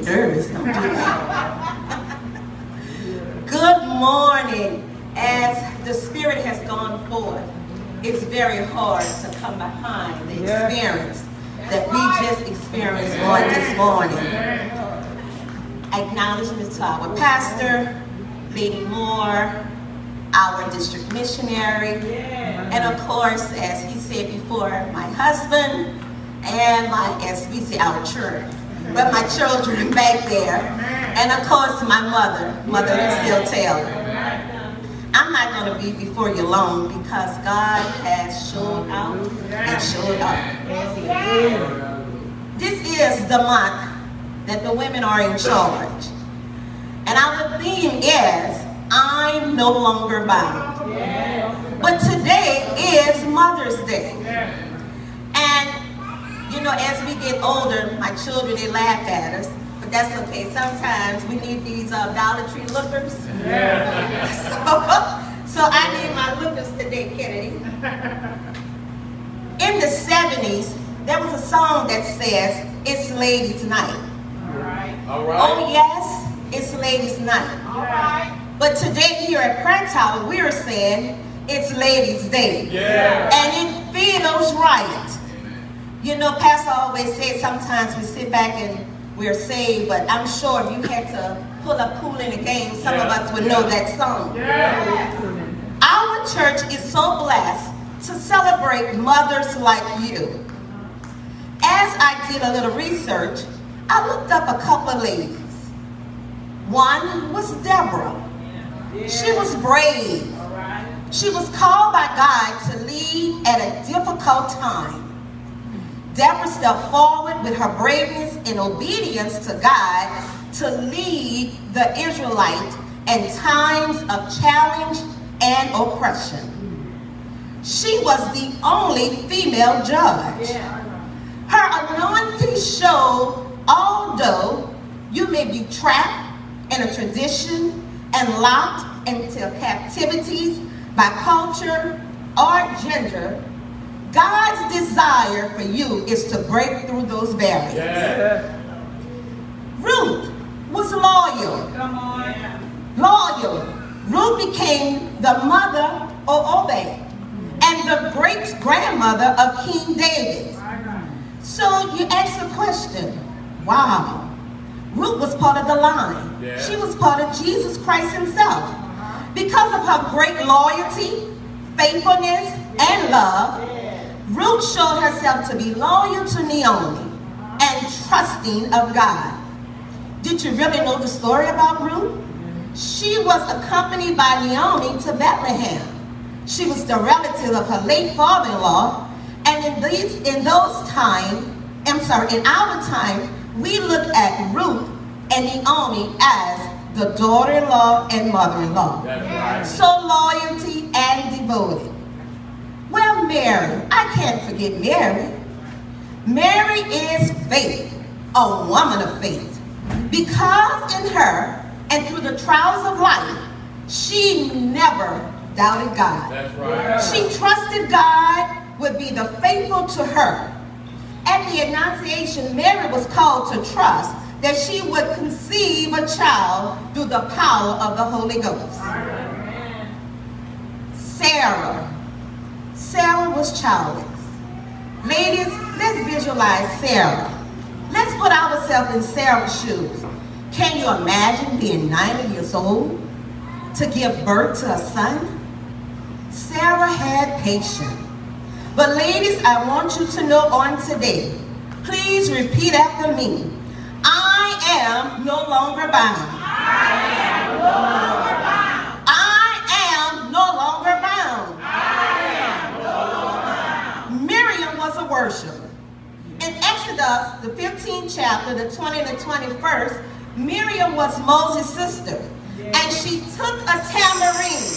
nervous. Don't do that. Good morning. As the Spirit has gone forth, it's very hard to come behind the experience that we just experienced on this morning. Acknowledgement to our pastor, Lady Moore, our district missionary, and of course, as he said before, my husband, and as we say, our church. But my children back there, and of course my mother, Lucille Taylor. I'm not going to be before you long because God has shown out and showed up. This is the month that the women are in charge. And our theme is, I'm no longer bound. But today is Mother's Day. And you know, as we get older, my children, they laugh at us, but that's okay. Sometimes we need these Dollar Tree lookers. So I need my lookers today, Kennedy. In the 70s, there was a song that says, it's ladies' night. All right. Oh yes, it's ladies' night. All right. But today here at Prayer Tower, we're saying, it's Ladies' Day. Yeah. And it feels right. You know, Pastor always says sometimes we sit back and we're saved, but I'm sure if you had to pull up Cool in the Game, some of us would know that song. Our church is so blessed to celebrate mothers like you. As I did a little research, I looked up a couple of ladies. One was Deborah. She was brave. She was called by God to lead at a difficult time. Deborah stepped forward with her braveness and obedience to God to lead the Israelites in times of challenge and oppression. She was the only female judge. Her anointing showed, although you may be trapped in a tradition and locked into captivities by culture or gender, God's desire for you is to break through those barriers. Ruth was loyal. Loyal. Ruth became the mother of Obed and the great-grandmother of King David. So you ask the question, wow, Ruth was part of the line. She was part of Jesus Christ himself. Because of her great loyalty, faithfulness, and love, Ruth showed herself to be loyal to Naomi and trusting of God. Did you really know the story about Ruth? She was accompanied by Naomi to Bethlehem. She was the relative of her late father-in-law, and in our time, we look at Ruth and Naomi as the daughter-in-law and mother-in-law. So loyalty and devoted. Well, Mary, I can't forget Mary. Mary is faith, a woman of faith. Because in her and through the trials of life, she never doubted God. That's right. She trusted God would be the faithful to her. At the Annunciation, Mary was called to trust that she would conceive a child through the power of the Holy Ghost. Sarah was childless. Ladies, let's visualize Sarah. Let's put ourselves in Sarah's shoes. Can you imagine being 90 years old to give birth to a son? Sarah had patience. But ladies, I want you to know on today, please repeat after me. I am no longer bound. I am no longer bound. I am no longer bound. I am no longer bound. Miriam was a worshiper. In Exodus, the 15th chapter, the 20th and 21st, Miriam was Moses' sister. And she took a tambourine.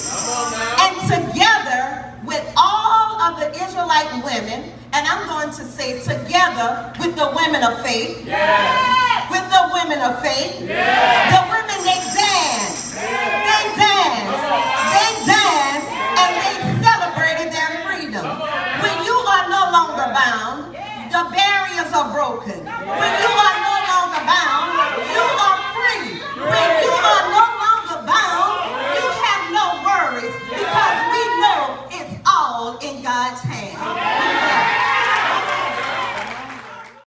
And together with all of the Israelite women, and I'm going to say together with the women of faith, with the women of faith, the women, they dance, and they celebrated their freedom. When you are no longer bound, the barriers are broken. When you are no longer bound,